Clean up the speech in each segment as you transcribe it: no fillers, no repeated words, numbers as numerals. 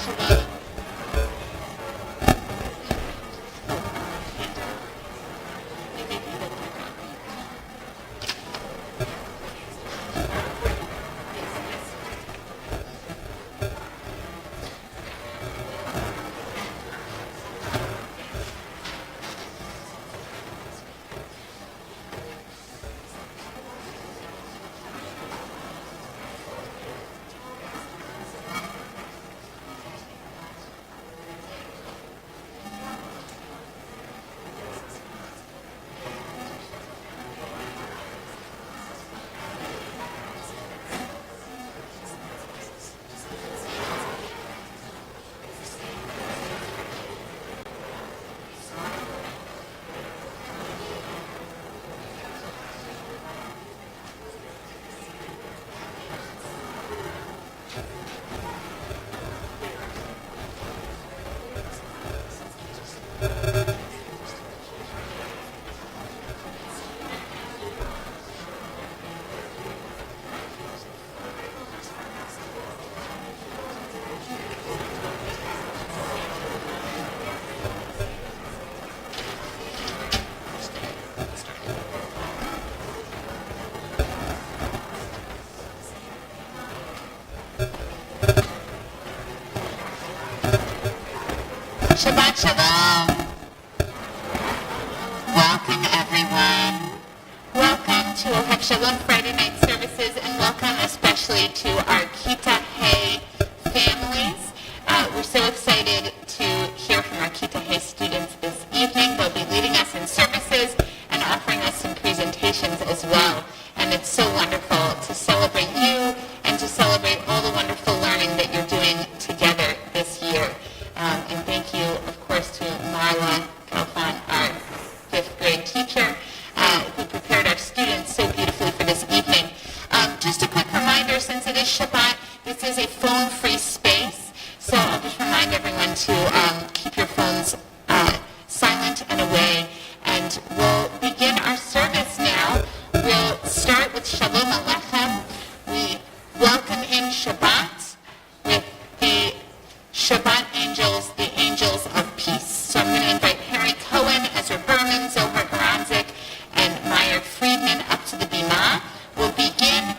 Shabbat. Shabbat Shalom. Welcome, everyone. Welcome to Ohev Shalom Friday night services, and welcome especially to our Kita Hey families. We're so excited to hear from our Kita Hey students this evening. They'll be leading us in services and offering us some presentations as well. And it's so wonderful to celebrate you and to celebrate all the wonderful learning that you're doing together this year. And thank you, of course, to Marla Kalfan, our fifth grade teacher, who prepared our students so beautifully for this evening. Just a quick reminder, since it is Shabbat, this is a phone-free space. So I'll just remind everyone to keep your phones silent and away. And we'll begin our service now. We'll start with Shalom Aleichem. We welcome in Shabbat with the Shabbat angels, the angels of peace. So I'm going to invite Harry Cohen, Ezra Berman, Zohar Garanzik, and Meyer Friedman up to the Bima. We'll begin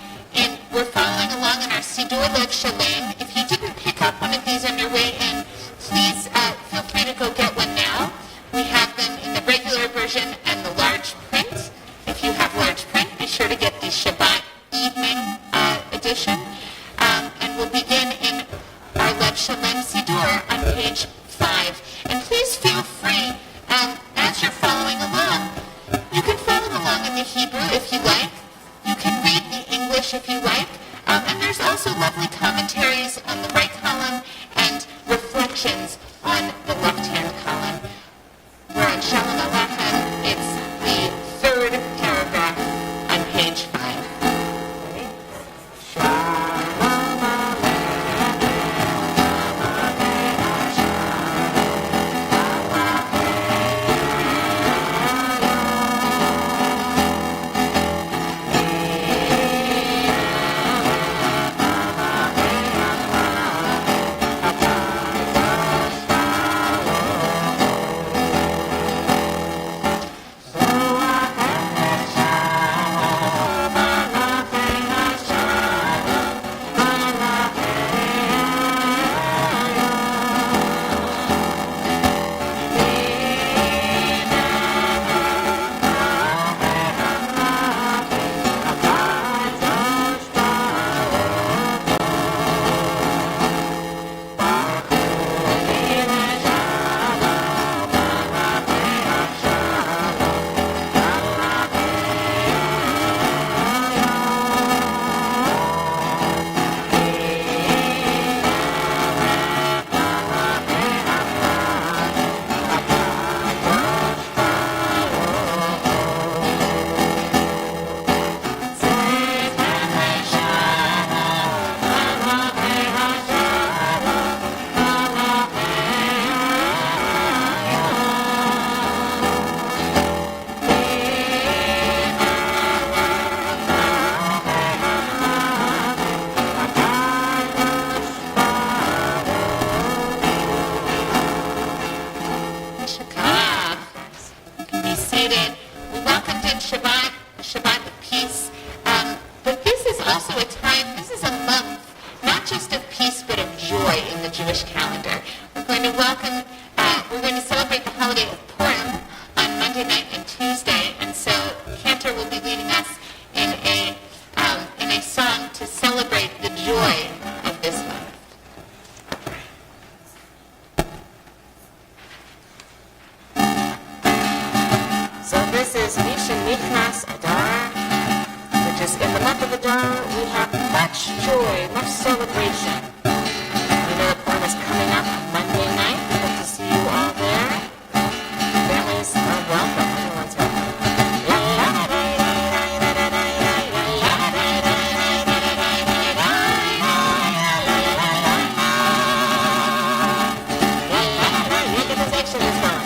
we're following along in our Sidur Lev Shalem. If you didn't pick up one of these on your way in, please feel free to go get one now. We have them in the regular version and the large print. If you have large print, be sure to get the Shabbat evening edition. And we'll begin in our Lev Shalem Sidur on page 5. And please feel free, as you're following along, you can follow along in the Hebrew if you like. You can read the English if you like. And there's also lovely commentaries on the right column and reflections on the left-hand column. We're on Shalom Aleichem. It's the third paragraph on page 5. peace. But this is also a time, this is a month, not just of peace, but of joy in the Jewish calendar. We're going to celebrate the holiday of Purim on Monday night and Tuesday, and so Cantor will be leading us in a song to celebrate the joy of this month. So this is Misha Nichnas Adar, which is in the month of Adar, we have much joy, much celebration. We know that Purim is coming up Monday night. We hope to see you all there. Families are welcome. Everyone's welcome. Look at this action this time.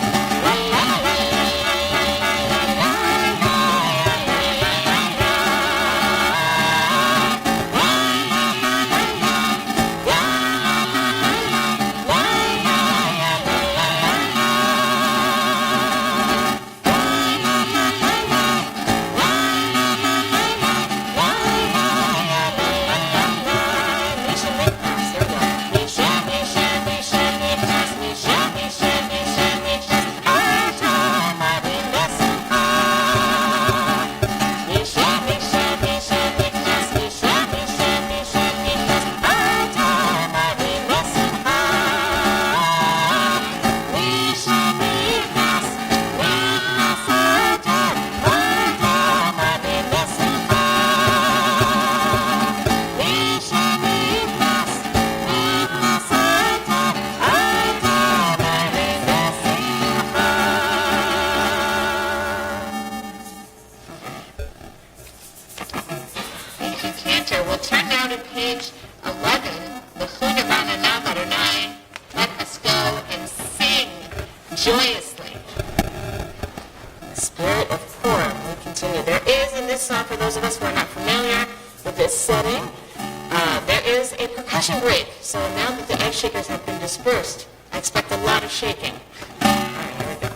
We'll turn now to page 11, L'chuna Ra'anana Adonai. Let us go and sing joyously. The spirit of Purim. We continue. There is in this song, for those of us who are not familiar with this setting, there is a percussion break. So now that the egg shakers have been dispersed, I expect a lot of shaking. All right, here we go.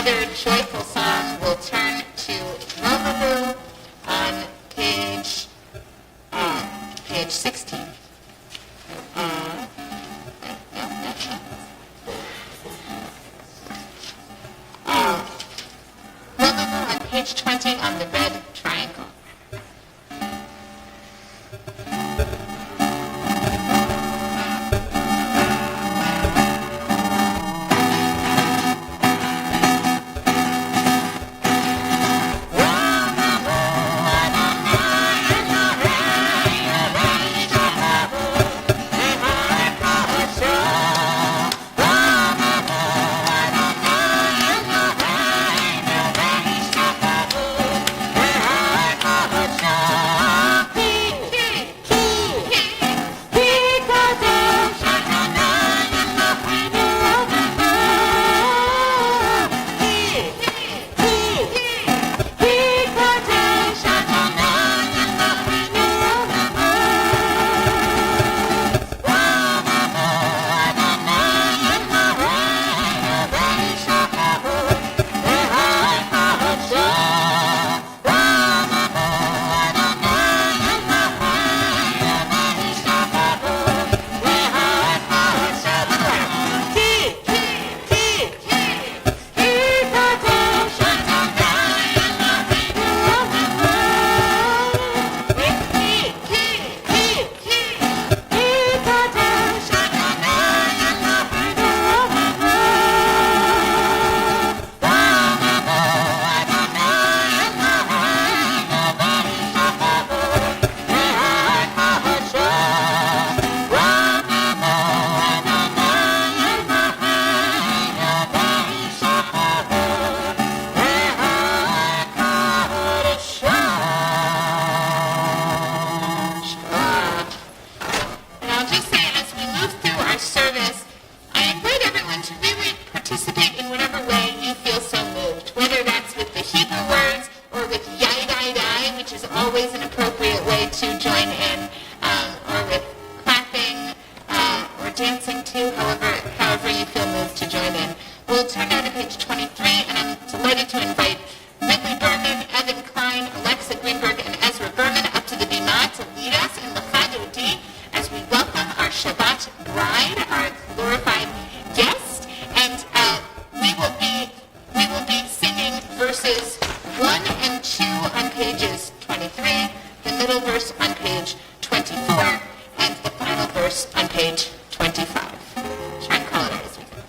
Another joyful song will turn to Romahu on page 16. Romahu on page 20 on the red triangle. Shabbat bride, our glorified guest, and we will be singing verses 1 and 2 on pages 23, the middle verse on page 24, and the final verse on page 25. Try and call it out as we go.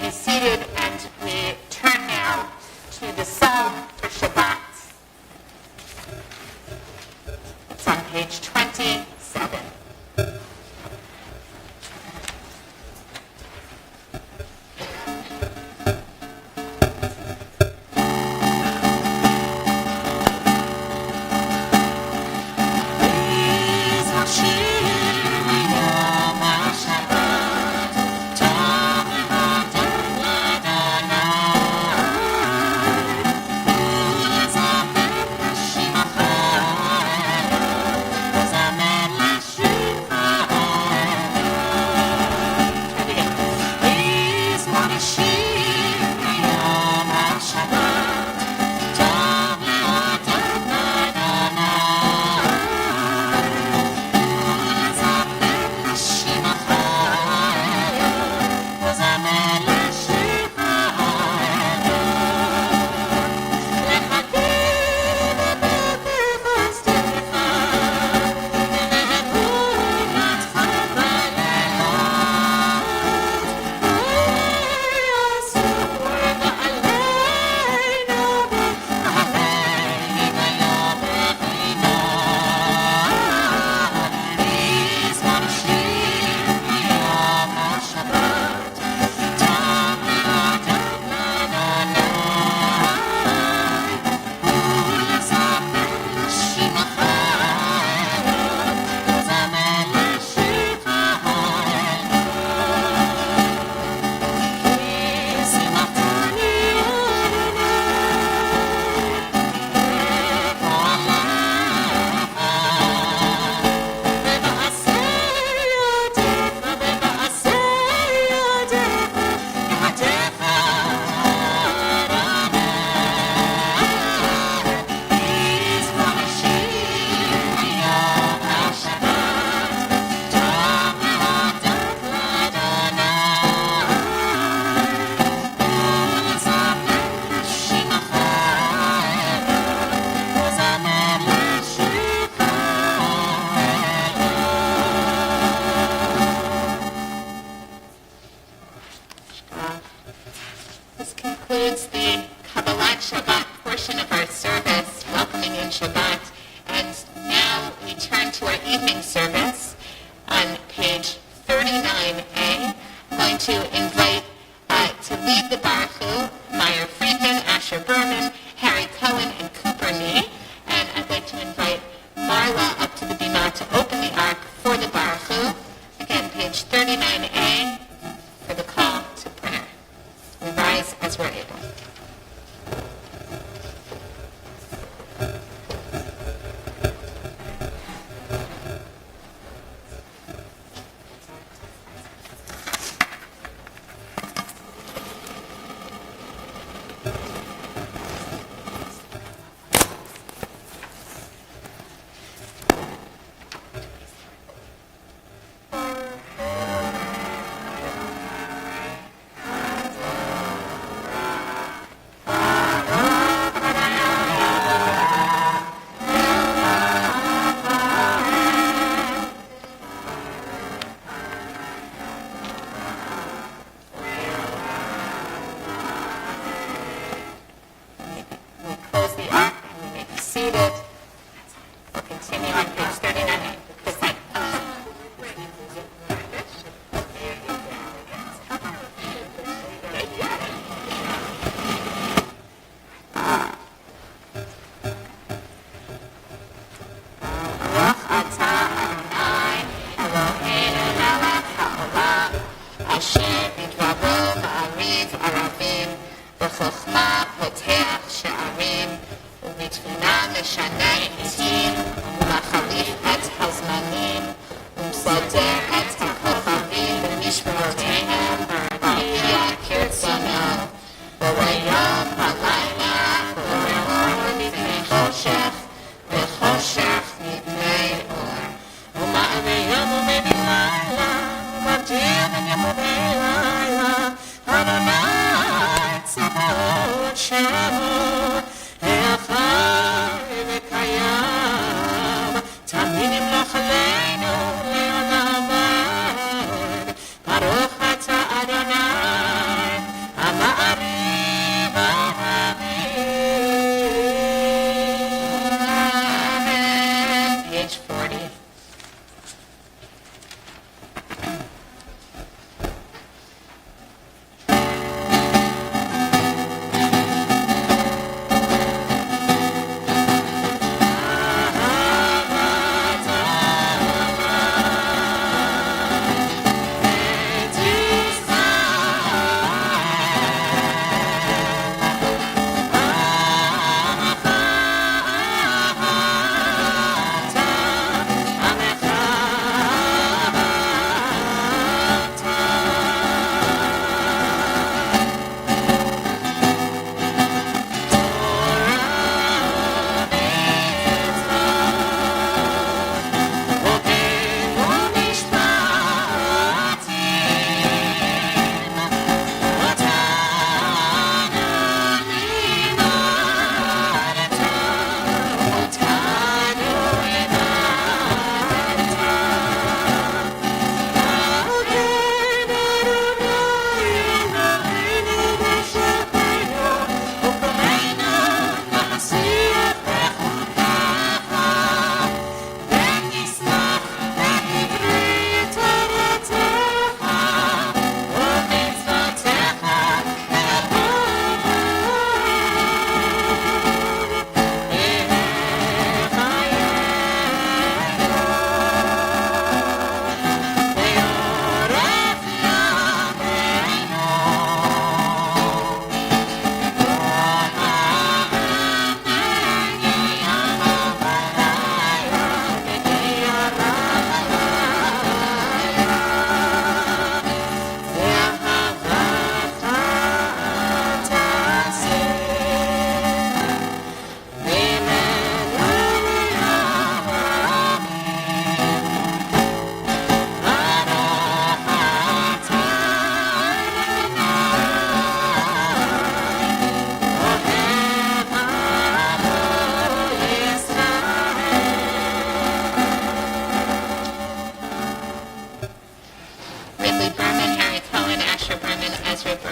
be seated, and we turn now to the psalm for Shabbat. It's on page 27. This concludes the Kabbalat Shabbat portion of our service, welcoming in Shabbat. And now we turn to our evening service on page 39A. I'm going to invite to lead the Baruch Hu, Meyer Friedman, Asher Berman, Harry Cohen, and Cooper Nee. And I'd like to invite Marla up to the Bima to open the ark for the Baruch Hu. Again, page 39A for the call to prayer. We rise as we're able.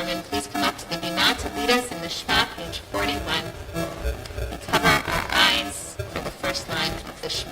Furman please come up to the Bima to lead us in the Shema, page 41. We cover our eyes for the first line of the Shema.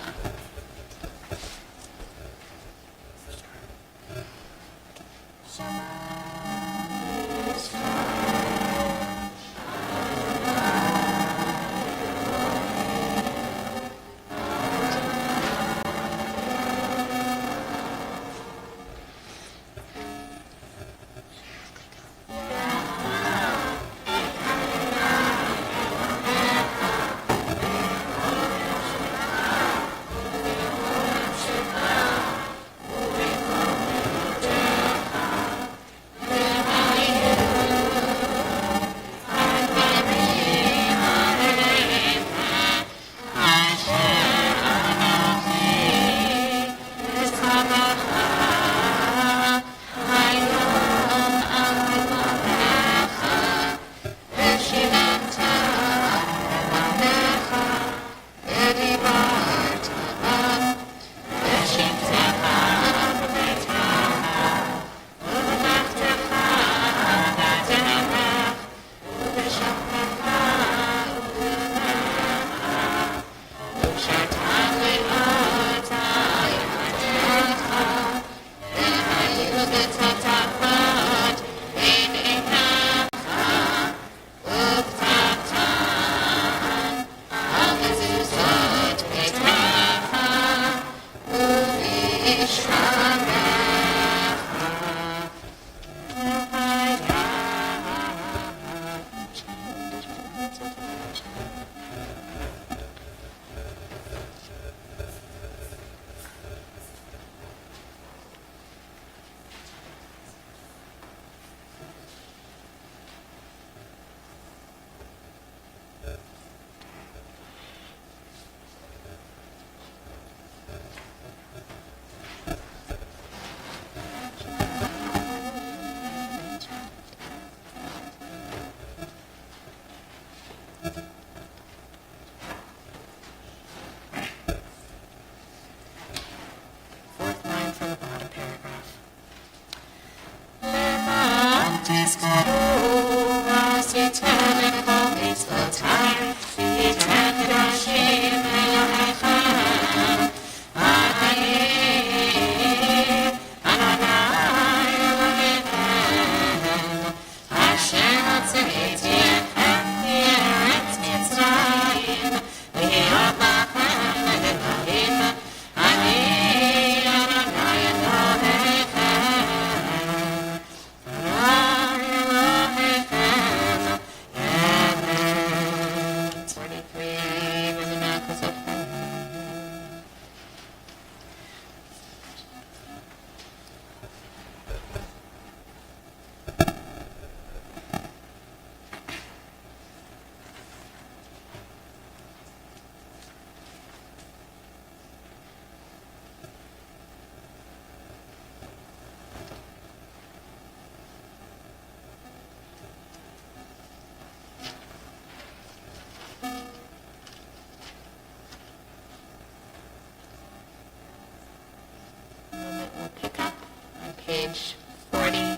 Page 44.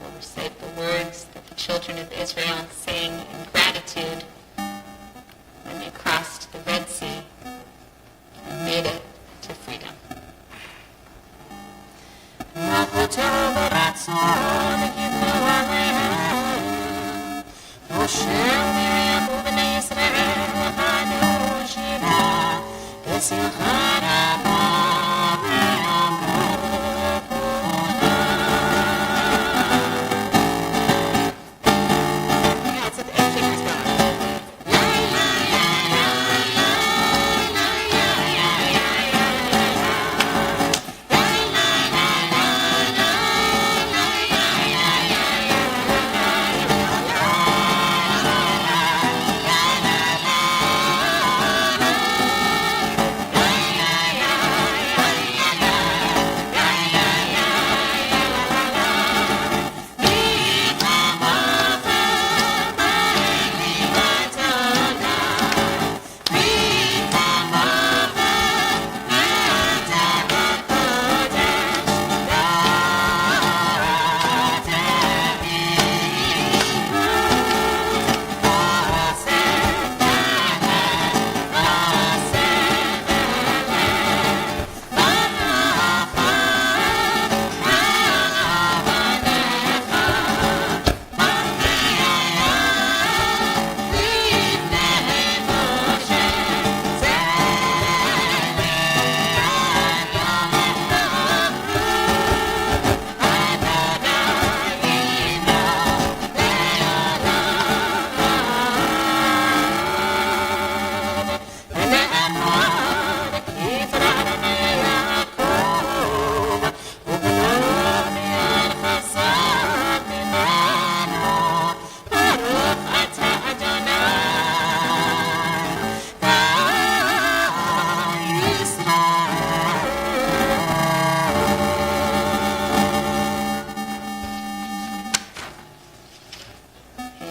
We'll recite the words that the children of Israel sang in gratitude when they crossed the Red Sea and made it to freedom.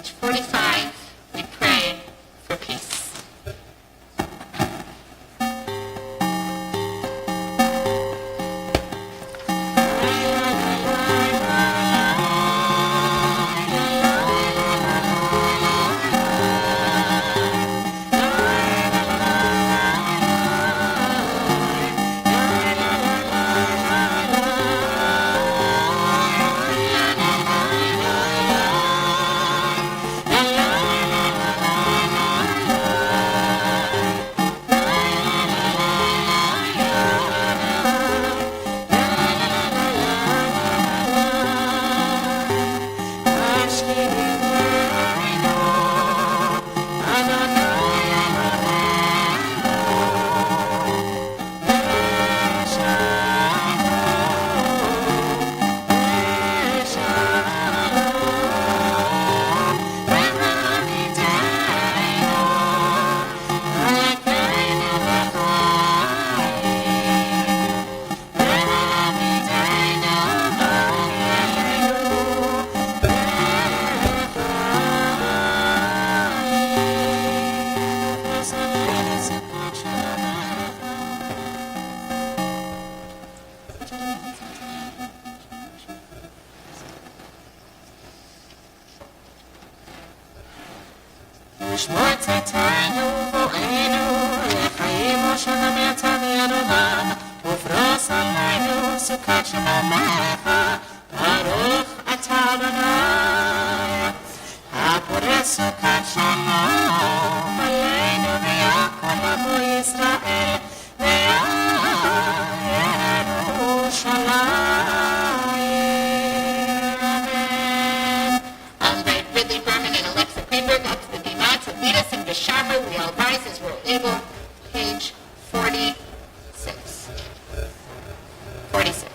page 45, we pray for peace. לשמוע צאתנו בואנו, לחיים ושלום יצאנו גם, ופרוס עלינו סוכת שלומך, ברוך אתה אדוני. הפורס סוכת שלום עלינו ויעקב אבו ישראל, וירושלים. Lead us in Bishara, we all rise as we're able. Page 46. 46.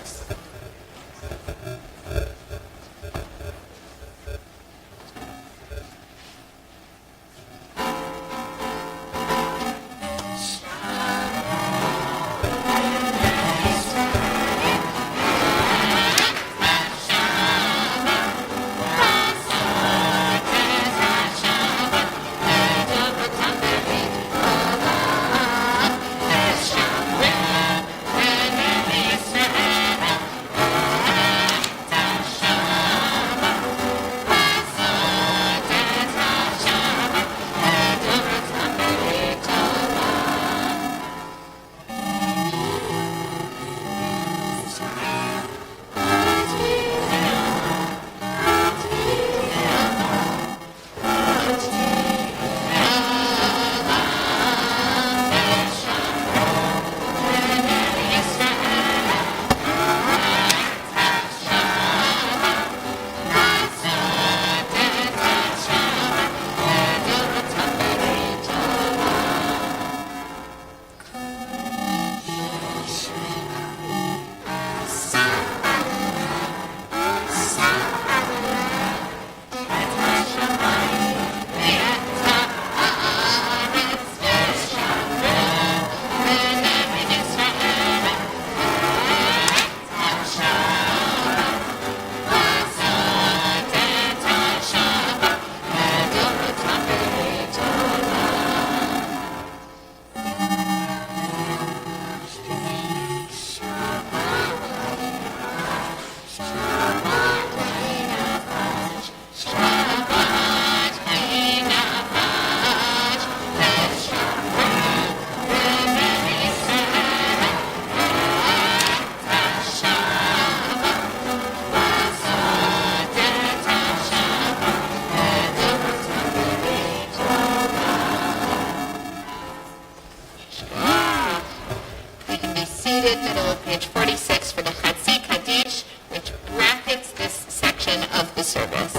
Middle of page 46 for the Chatzi Kaddish, which brackets this section of the service.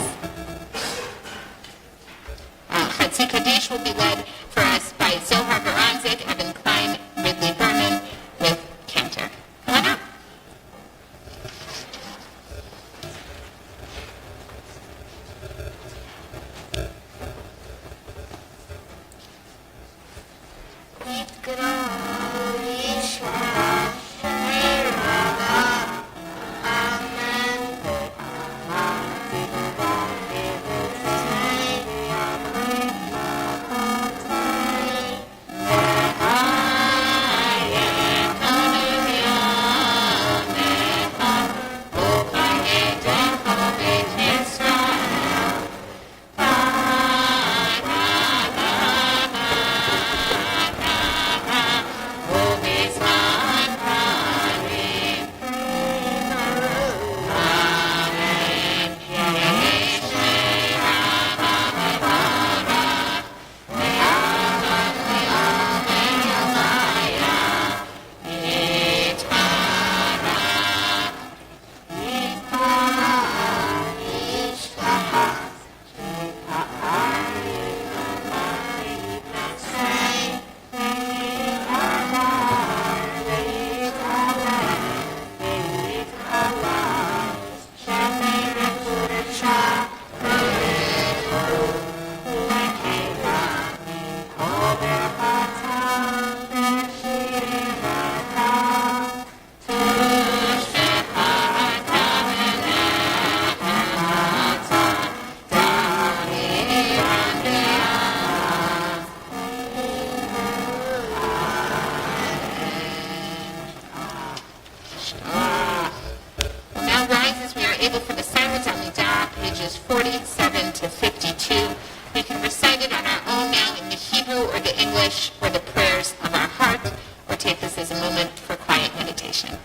Chatzi Kaddish will be led for us by Zohar Baranzik, Evan Klein, Ridley Berman, with Cantor. Come on up. Amen. wish or the prayers of our heart, or take this as a moment for quiet meditation.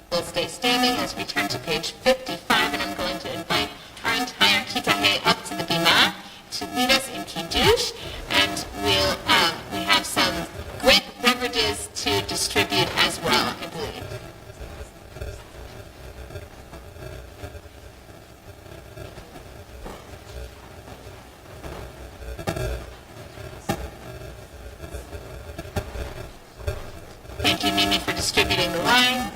We'll stay standing as we turn to page 55, and I'm going to invite our entire Kitahe up to the Bima to lead us in Kiddush, and we have some great beverages to distribute as well, I believe. Thank you, Mimi, for distributing the wine.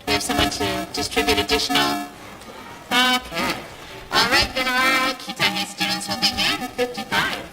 We have someone to distribute additional. Okay. All right, then our Kitahe students will begin. 55.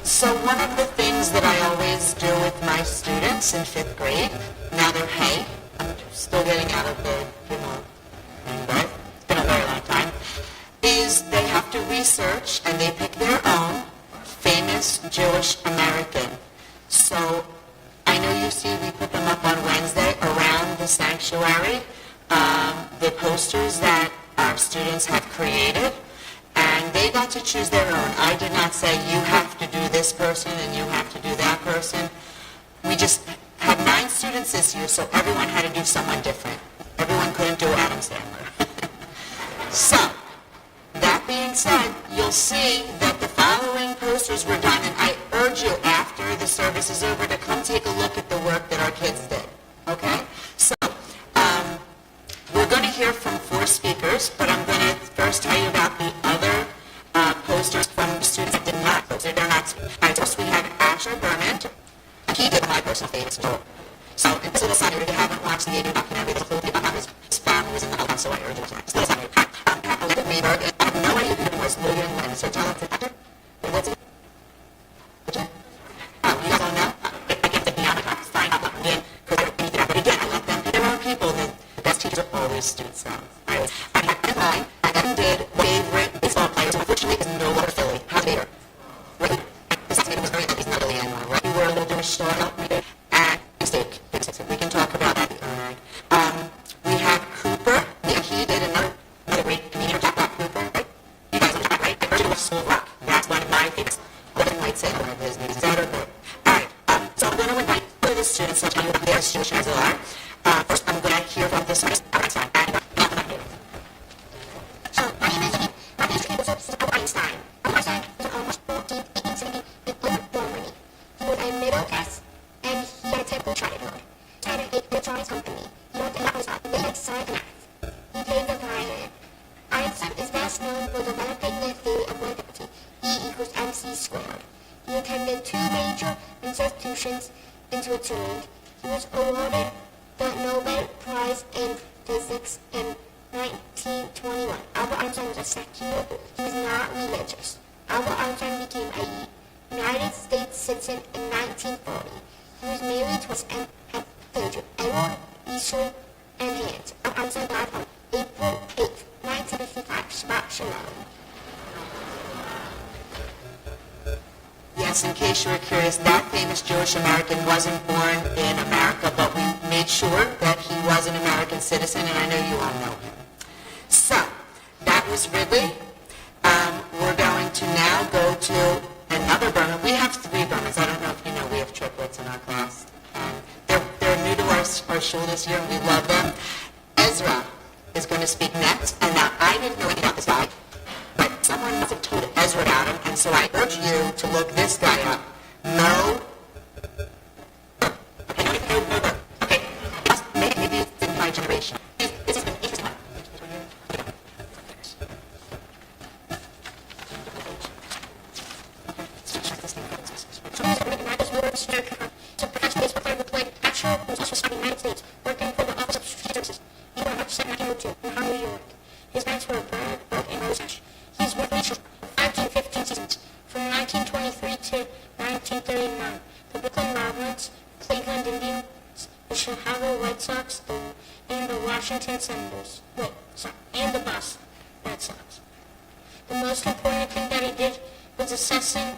So one of the things that I always do with my students in 5th grade, now they're hey, I'm still getting out of the, but it's been a very long time, is they have to research and they pick their own famous Jewish American. So I know you see we put them up on Wednesday around the sanctuary, the posters that our students have created. And they got to choose their own. I did not say you have to do this person and you have to do that person. We just had 9 students this year, so everyone had to do someone different. Everyone couldn't do Adam Sandler. So, that being said, you'll see that the following posters were done, and I urge you after the service is over to come take a look at the work that our kids did. Okay? So, we're going to hear from 4 speakers, but I'm going to first tell you about the other posters from the students that did not post. They're not. First we have Asher Berman. He did my personal favorite story. So, in this little summary, if you haven't watched the 80 documentary, there's a whole thing about his family was in the Holocaust, so I urge you to watch. This little summary. Olivia Mayberg, I have no idea who it was, William Lynn. So, tell us the actor. What's it? You guys all know? I get the beyond the find out again, because they're beat it up. But again, I let them, they're own people. The best teachers are always students. So, I have Evan. Evan did favorite baseball players, unfortunately, is no longer Philly. How's Vader? Right? This was very good. He's not really anymore, right? We were a little bit of a short up meter. And mistake. We can talk about that. We have Cooper. Yeah, he did another great comedian. Talk about Cooper, right? You guys know that, right? The version of Soul Rock. That's one of my favorites. Living might say one of his movies. Is that or good? All right. So I'm going to invite to the the students will tell you about their Jewish as they are. First, I'm going to hear from this artist, Einstein. So, my name is Albert Einstein. Albert Einstein was an almost 1870 born Germany. He was a middle class, and he had a typical childhood. He started an electronics company. He worked in Microsoft, and later science and math. He played the violin. Einstein is best known for developing the theory of relativity, E=mc². He attended two major institutions in Switzerland. He was awarded the Nobel Prize in Physics in 1921. Albert Einstein was a secular. He was not religious. Albert Einstein became a United States citizen in 1940. He was married to his and had children, Edward, Easter, and Hans. Albert Einstein died on April 8, 1955. Shabbat Shalom. Yes, in case you were curious, that famous Jewish American wasn't born in America, but we made sure that he was an American citizen, and I know you all know him. So, that was Ridley. We're going to now go to another Berman. We have three Bermans. I don't know if you know we have triplets in our class. They're new to our shul this year, and we love them. Ezra is going to speak next, and now I didn't know anything about this guy, but someone must have told Ezra about him, and so I urge you to look this guy up. Mo. Okay, maybe it's in my generation. This is an interesting one. So he's a United States to perhaps baseball player who played actual who was also signed in the United States, working for the Office of Strategic Services. He won March 2, 1902 in Harlem, New York. His parents were Brad, Burke, and Rose Ash. He's worked for 15 seasons, from 1923 to 1939. The Brooklyn Rovers, Cleveland Indians, the Chicago White Sox, and the Washington Senators. And the Boston Red Sox. The most important thing that he did was assessing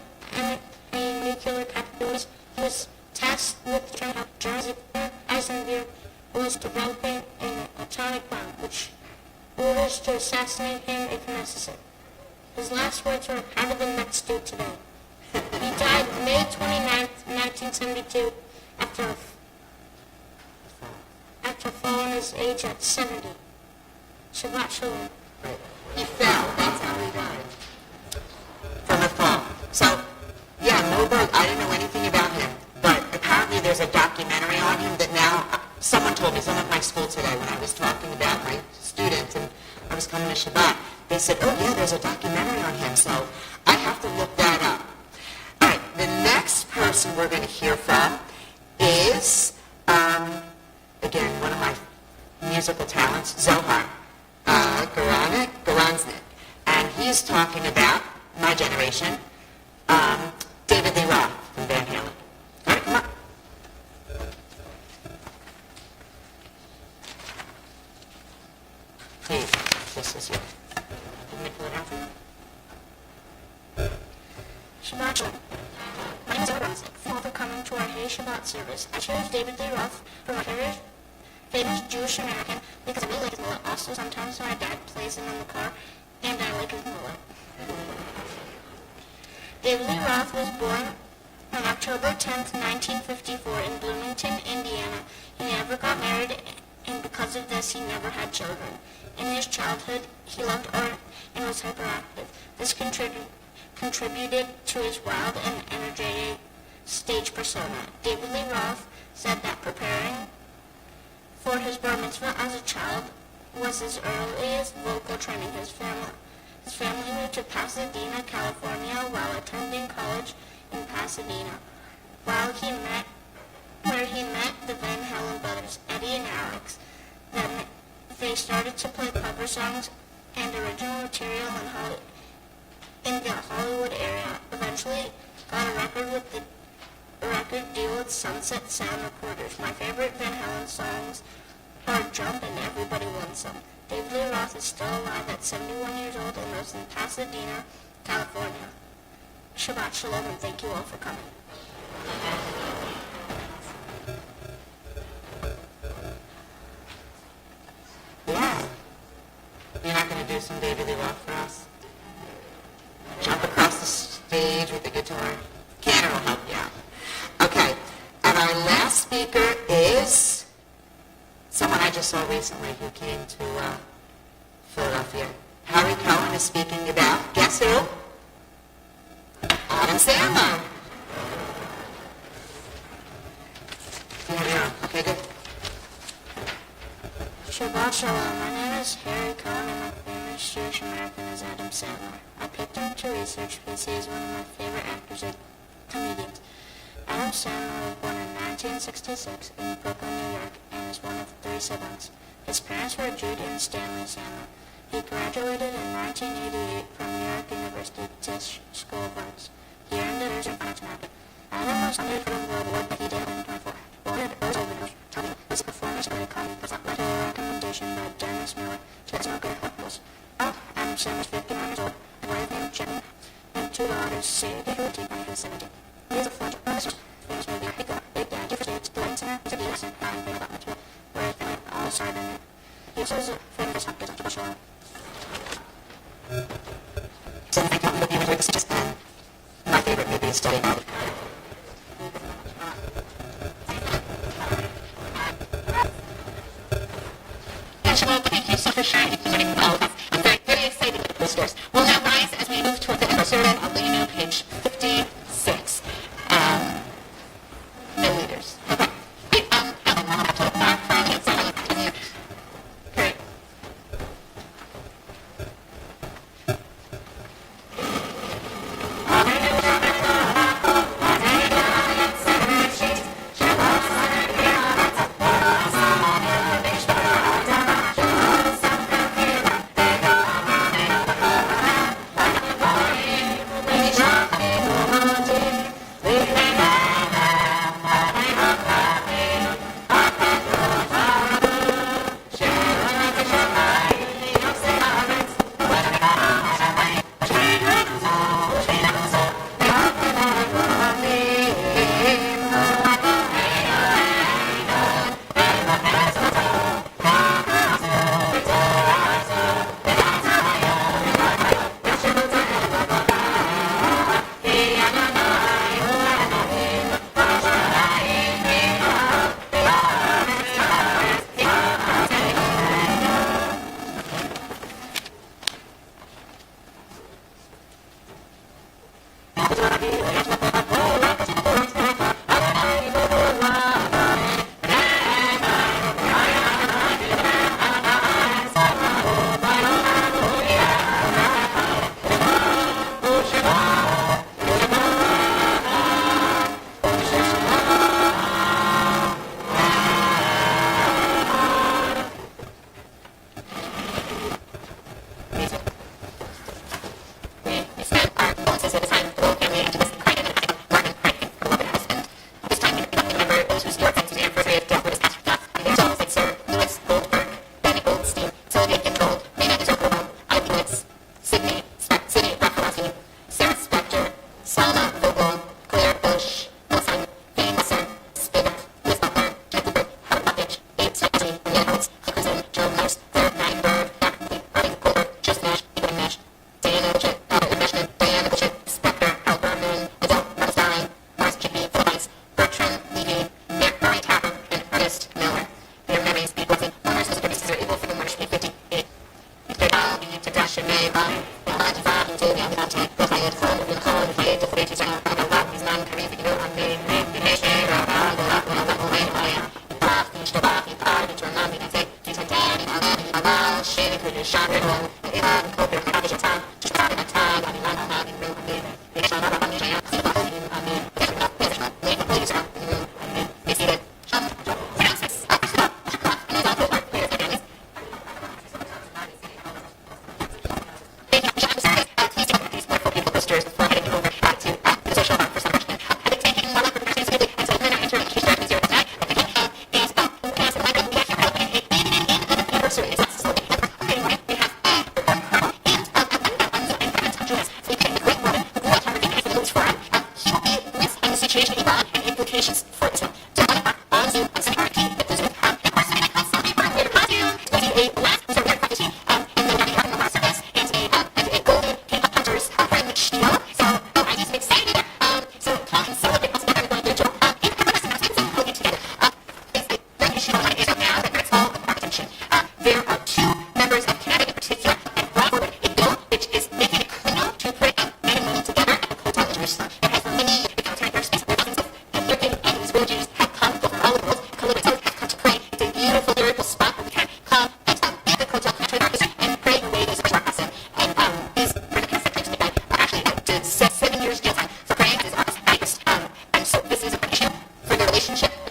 nuclear capabilities. He was tasked with determining how Joseph Eisenhower was developing an atomic bomb, which orders to assassinate him if necessary. His last words were, "How did the Mets do today?" He died May 29, 1972, after falling his age at 70. Shabbat Shalom. He fell. That's how he died. From a fall. So, yeah, Moberg, I didn't know anything about him, but apparently there's a documentary on him that now, someone told me, someone at my school today, when I was talking about my students and I was coming to Shabbat, they said, oh yeah, there's a documentary on him, so I have to look that up. All right, the next person we're going to hear from is, again, one of my musical talents, Zohar Garanznik, and he's talking about my generation, David Lee Roth from Van Halen. All right, come on. Please, this is you. Can you pull it out for me? Shabbat Shalom. My name is Zohar Garanznik. Thank you all for coming to our Hey Shabbat service. I chose David Lee Roth from my famous Jewish American because I really like his mullet. Also, sometimes my dad plays him in the car, and I like his mullet. David Lee Roth was born on October 10, 1954 in Bloomington, Indiana. He never got married, and because of this, he never had children. In his childhood, he loved art and was hyperactive. This contributed to his wild and energetic stage persona. David Lee Roth said that preparing for his bar mitzvah as a child was his earliest vocal training. His family moved to Pasadena, California while attending college in Pasadena, where he met the Van Halen brothers, Eddie and Alex. Then they started to play cover songs and original material in the Hollywood area. Eventually got a record deal with Sunset Sound Recorders. My favorite Van Halen songs are Jump and Everybody Wants Some. David Lee Roth is still alive at 71 years old and lives in Pasadena, California. Shabbat Shalom, and thank you all for coming. Yeah. You're not going to do some David Lee Roth for us? Jump across the stage with the guitar. Cannon will help you out. Okay. And our last last speaker is someone I just saw recently who came to Philadelphia. Harry Cohen is speaking about, guess who? Adam Sandler. Okay, good. Shabbat Shalom. My name is Harry Cohen and my famous Jewish American is Adam Sandler. I picked him to research because he is one of my favorite actors and comedians. Adam Sandler was born in 1966 in Brooklyn, New York, and is one of 3 siblings. His parents were Judy and Stanley Sandler. He graduated in 1988 from New York University Tisch School of Arts. He earned a degree in Finance and Marketing. Adam was nominated for the award, but he did in 2024. Awarded Earls Overdose, titled His Performance by a Comedy that led to a recommendation by Dennis Miller to the Smoker Hospitals. Adam Sandler is 51 years old, a wife named Jenny, and 2 daughters, Sadie, 14, and 17. He is a former professor. Famous movie, Big Daddy for States, The Lighting Center, Mr. Davis, and Brian Big About Mitzvah, where his family all starred in it. He also is a friend of his Hopkins on Shabbat Shalom. So I don't know if you would just my favorite movie is Study Hard. Well, thank you so much for sharing with all of us. I'm very, very excited with the boosters. We'll now rise as we move toward the end of our survey. I'll let you know page 56. No leaders. Okay. Great. Great.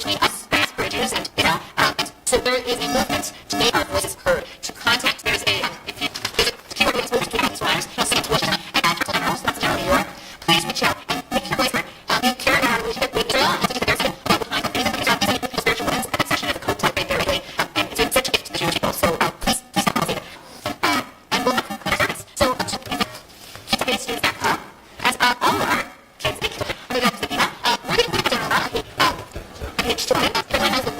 between us as bridges and Israel. And so there is a movement to make our voices heard, to contact. There's a, if you visit the keyword links movement to Wires, you'll see tuition at African House, that's in New York. Please reach out and make your voice heard. You care about our relationship with Israel, and to there's a behind the reason Israel is a spiritual women's that section of the code right there, really. And it's such a gift to the Jewish people, so please help us. And we'll have other service. So to keep the students back up, as all of our kids, we're going to put general page 2. Everyone has the